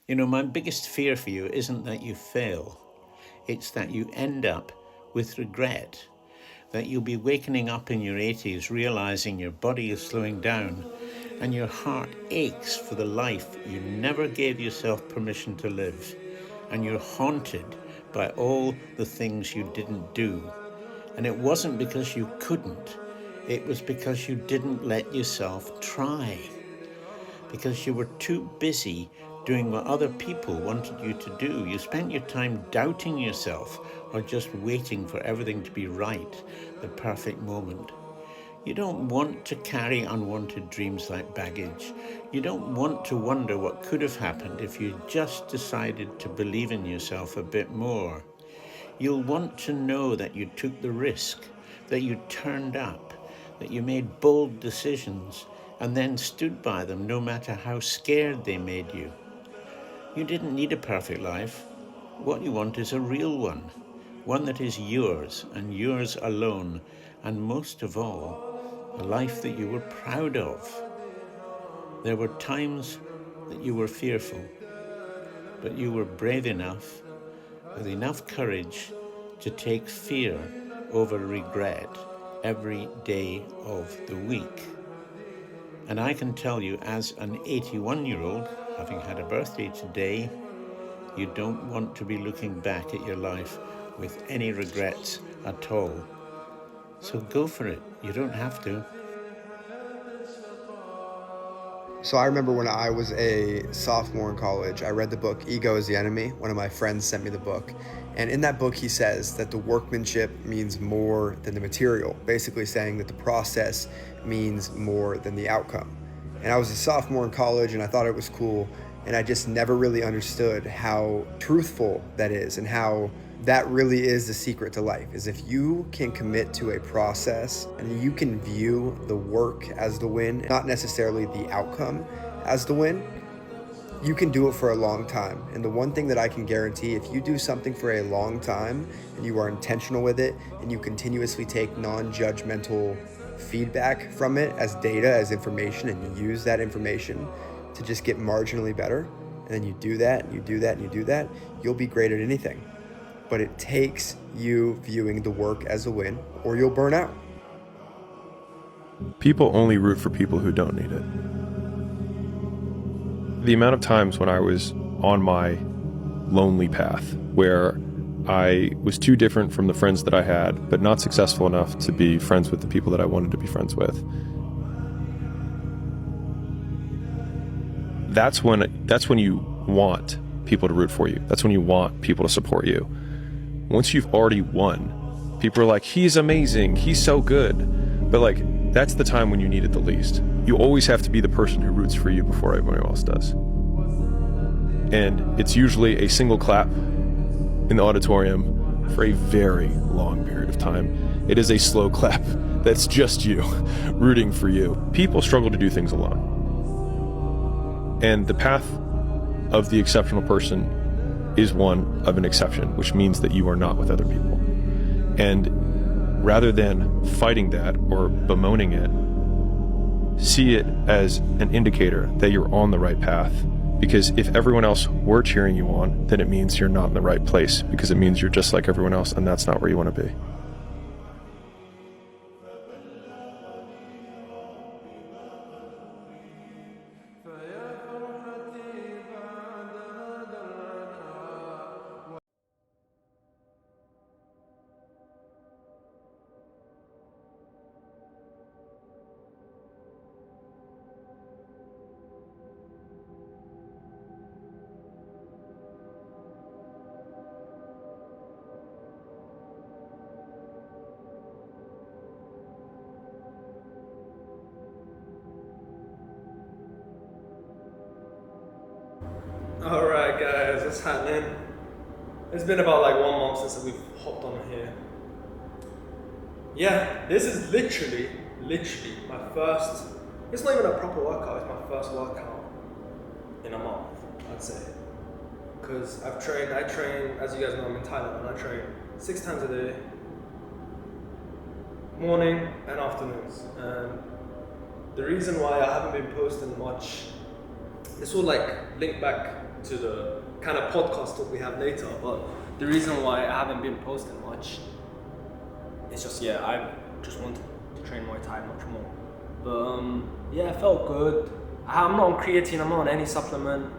You know, my biggest fear for you isn't that you fail, it's that you end up with regret, that you'll be waking up in your 80s realizing your body is slowing down and your heart aches for the life you never gave yourself permission to live, and you're haunted by all the things you didn't do. And it wasn't because you couldn't, it was because you didn't let yourself try, because you were too busy doing what other people wanted you to do. You spent your time doubting yourself or just waiting for everything to be right, the perfect moment. You don't want to carry unwanted dreams like baggage. You don't want to wonder what could have happened if you just decided to believe in yourself a bit more. You'll want to know that you took the risk, that you turned up, that you made bold decisions and then stood by them no matter how scared they made you. You didn't need a perfect life. What you want is a real one that is yours and yours alone, and most of all, a life that you were proud of. There were times that you were fearful, but you were brave enough, with enough courage to take fear over regret every day of the week. And I can tell you, as an 81-year-old, having had a birthday today, you don't want to be looking back at your life with any regrets at all. So go for it. You don't have to. So I remember when I was a sophomore in college, I read the book Ego is the Enemy. One of my friends sent me the book. And in that book, he says that the workmanship means more than the material, basically saying that the process means more than the outcome. And I was a sophomore in college and I thought it was cool. And I just never really understood how truthful that is and how that really is the secret to life, is if you can commit to a process and you can view the work as the win, not necessarily the outcome as the win, you can do it for a long time. And the one thing that I can guarantee, if you do something for a long time and you are intentional with it and you continuously take non-judgmental feedback from it as data, as information, and you use that information to just get marginally better, and then you do that and you do that and you do that, you'll be great at anything. But it takes you viewing the work as a win or you'll burn out. People only root for people who don't need it. The amount of times when I was on my lonely path where I was too different from the friends that I had, but not successful enough to be friends with the people that I wanted to be friends with. That's when you want people to root for you. That's when you want people to support you. Once you've already won, people are like, he's amazing, he's so good. But like, that's the time when you need it the least. You always have to be the person who roots for you before everyone else does. And it's usually a single clap in the auditorium for a very long period of time. It is a slow clap that's just you rooting for you. People struggle to do things alone. And the path of the exceptional person is one of an exception, which means that you are not with other people. And rather than fighting that or bemoaning it, see it as an indicator that you're on the right path. Because if everyone else were cheering you on, then it means you're not in the right place, because it means you're just like everyone else, and that's not where you want to be. Alright guys, what's happening? It's been about like 1 month since we've hopped on here. Yeah, this is literally my first, it's not even a proper workout, it's my first workout in a month, I'd say. Because I train, as you guys know, I'm in Thailand, and I train 6 times a day, morning and afternoons. And the reason why I haven't been posting much, this will like link back to the kind of podcast talk we have later. But the reason why I haven't been posting much is just, I just wanted to train Muay Thai much more. But it felt good. I'm not on creatine, I'm not on any supplement.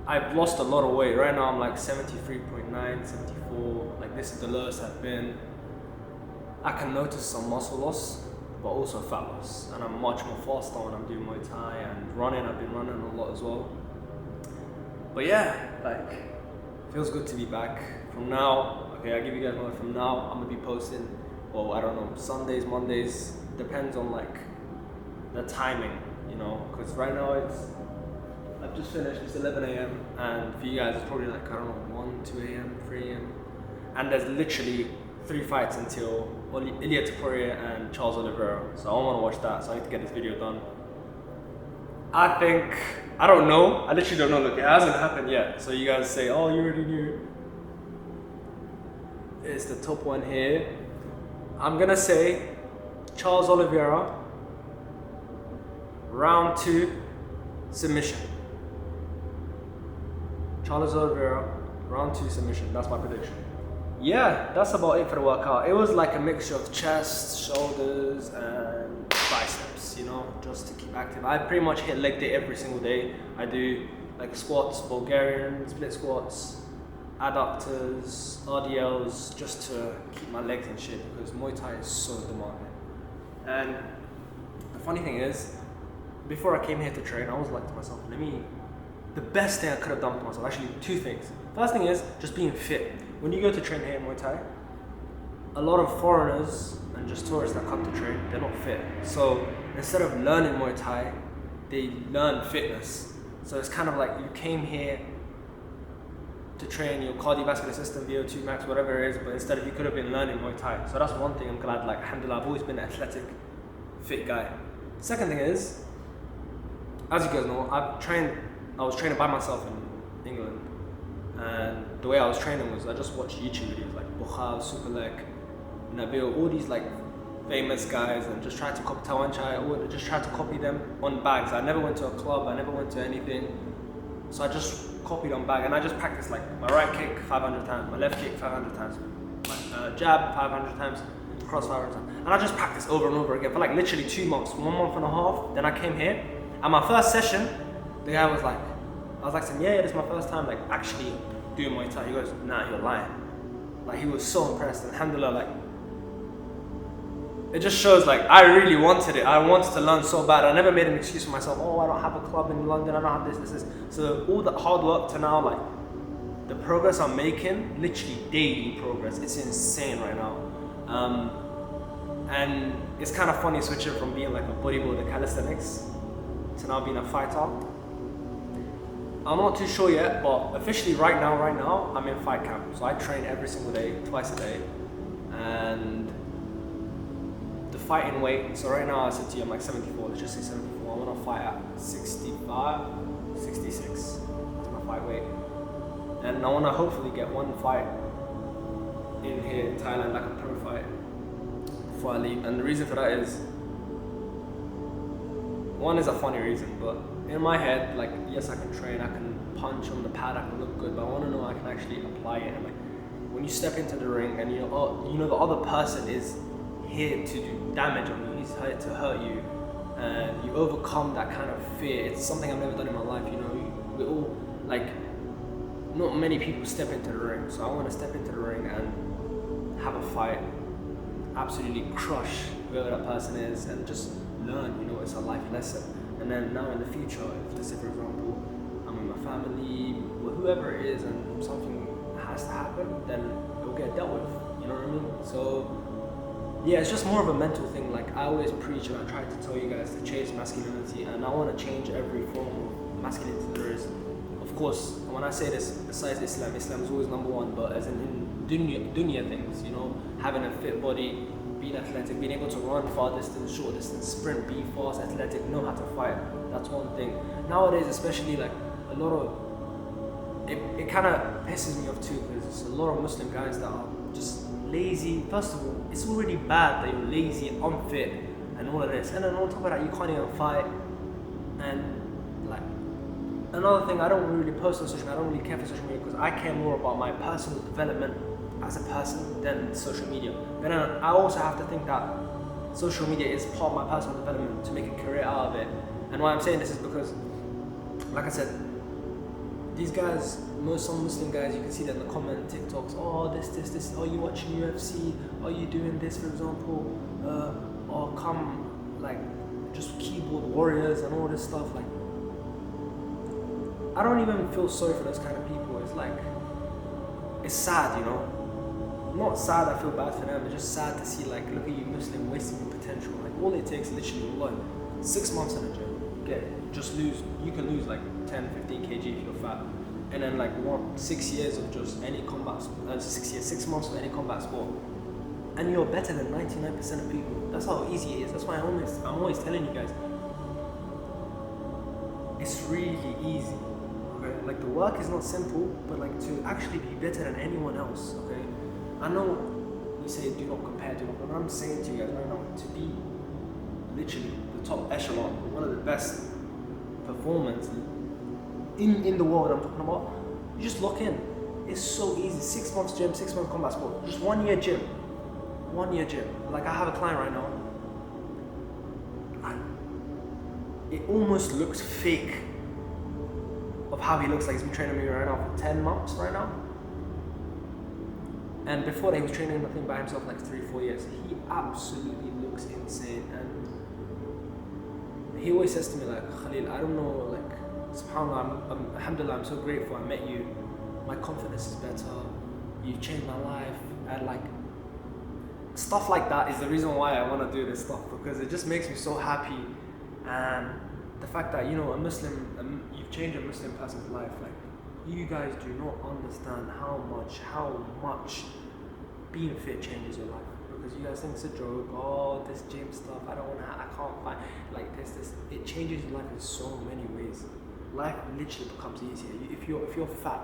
I've lost a lot of weight. Right now I'm like 73.9, 74. Like this is the lowest I've been. I can notice some muscle loss, but also fat loss. And I'm much more faster when I'm doing Muay Thai, and running, I've been running a lot as well. But feels good to be back. From now, I'll give you guys one. From now, I'm gonna be posting, I don't know, Sundays, Mondays, depends on the timing, because right now I've just finished, it's 11 a.m. and for you guys it's probably 1, 2 a.m, 3 a.m. and there's literally 3 fights until Ilia Topuria and Charles Oliveira, so I want to watch that, so I need to get this video done. I don't know, I literally don't know, look, it hasn't happened yet, so you guys say, oh, you already knew. It's the top one here. I'm gonna say Charles Oliveira, round 2, submission. Charles Oliveira, round 2 submission, that's my prediction. Yeah, that's about it for the workout. It was like a mixture of chest, shoulders, and biceps, just to keep active. I pretty much hit leg day every single day. I do squats, Bulgarian, split squats, adductors, RDLs, just to keep my legs in shape because Muay Thai is so demanding. And the funny thing is, before I came here to train, I was like to myself, the best thing I could have done for myself, actually 2 things. First thing is just being fit. When you go to train here in Muay Thai, a lot of foreigners and just tourists that come to train, they're not fit. So instead of learning Muay Thai, they learn fitness. So it's kind of like you came here to train your cardiovascular system, VO2 max, whatever it is, but instead you could have been learning Muay Thai. So that's one thing I'm glad, alhamdulillah, I've always been an athletic, fit guy. Second thing is, as you guys know, I was training by myself in England, and the way I was training was I just watched YouTube videos like Bukhar, Superlek, Nabil, all these famous guys, and just tried to copy Tawanchai, or just tried to copy them on bags. I never went to a club, I never went to anything, so I just copied on bag, and I just practiced my right kick 500 times, my left kick 500 times, my jab 500 times, cross 500 times, and I just practiced over and over again for literally 2 months, 1 month and a half. Then I came here, and my first session, the guy was I was saying, yeah, this is my first time actually doing Muay Thai. He goes, nah, you're lying. He was so impressed, and alhamdulillah, it just shows I really wanted it. I wanted to learn so bad. I never made an excuse for myself. Oh, I don't have a club in London. I don't have this. So all the hard work to now, the progress I'm making, literally daily progress. It's insane right now. And it's kind of funny switching from being a bodybuilder, calisthenics, to now being a fighter. I'm not too sure yet, but officially right now, I'm in fight camp. So I train every single day, twice a day. And the fighting weight, so right now I said to you I'm 74, let's just say 74. I want to fight at 65, 66. That's my fight weight. And I want to hopefully get one fight in here in Thailand, a pro fight, before I leave. And the reason for that is, one is a funny reason, but in my head, yes, I can train, I can punch on the pad, I can look good, but I want to know I can actually apply it. And when you step into the ring and the other person is here to do damage on you, he's here to hurt you, and you overcome that kind of fear. It's something I've never done in my life. We all not many people step into the ring, so I want to step into the ring and have a fight, absolutely crush whoever that person is, and just learn. It's a life lesson. And then now in the future, if let's say for example I'm with my family, or whoever it is, and something has to happen, then it'll get dealt with. You know what I mean? So yeah, it's just more of a mental thing. I always preach and I try to tell you guys to chase masculinity, and I want to change every form of masculinity there is. Of course, when I say this, besides Islam is always number one, but as in dunya things, having a fit body, being athletic, being able to run far distance, short distance, sprint, be fast, athletic, know how to fight. That's one thing. Nowadays, especially a lot of, it kind of pisses me off too, because there's a lot of Muslim guys that are just lazy. First of all, it's already bad that you're lazy and unfit and all of this, and then on top of that, you can't even fight. And another thing, I don't really post on social media. I don't really care for social media because I care more about my personal development as a person than social media. Then I also have to think that social media is part of my personal development to make a career out of it. And why I'm saying this is because, like I said, these guys, some Muslim guys, you can see that in the comment TikToks, oh this, are you watching UFC? Are you doing this, for example? Or come, like, just keyboard warriors and all this stuff. Like, I don't even feel sorry for those kind of people. It's like, it's sad, you know? Not sad I feel bad for them, it's just sad to see, like, look at you Muslim wasting your potential. Like, all it takes literally, what, 6 months in the gym, you can lose like 10, 15 kg if you're fat. And then like 6 years of just any combat, 6 months of any combat sport. And you're better than 99% of people. That's how easy it is. That's why I'm always telling you guys, it's really easy. Okay? Like, the work is not simple, but like, to actually be better than anyone else, okay? I know we say do not compare, but I'm saying to you guys right now, to be literally the top echelon, one of the best performers in the world I'm talking about, you just lock in. It's so easy. 6 months gym, 6 months combat sport, just 1 year gym. 1 year gym. Like, I have a client right now, and it almost looks fake of how he looks like. He's been training me right now for 10 months right now. And before that, he was training nothing by himself like 3-4 years. He absolutely looks insane. And he always says to me, like, Khalil, I don't know, like, subhanAllah, alhamdulillah, I'm so grateful I met you. My confidence is better. You changed my life. And like, stuff like that is the reason why I want to do this stuff, because it just makes me so happy. And the fact that, you know, you've changed a Muslim person's life, like, you guys do not understand how much being fit changes your life. Because you guys think it's a joke, oh, this gym stuff, I can't find, like, this, it changes your life in so many ways. Life literally becomes easier. If you're fat,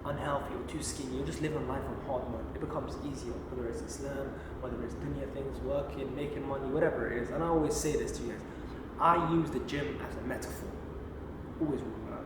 unhealthy, or too skinny, you're just living life on hard mode. It becomes easier, whether it's Islam, whether it's dunya things, working, making money, whatever it is. And I always say this to you guys, I use the gym as a metaphor. Always remember that.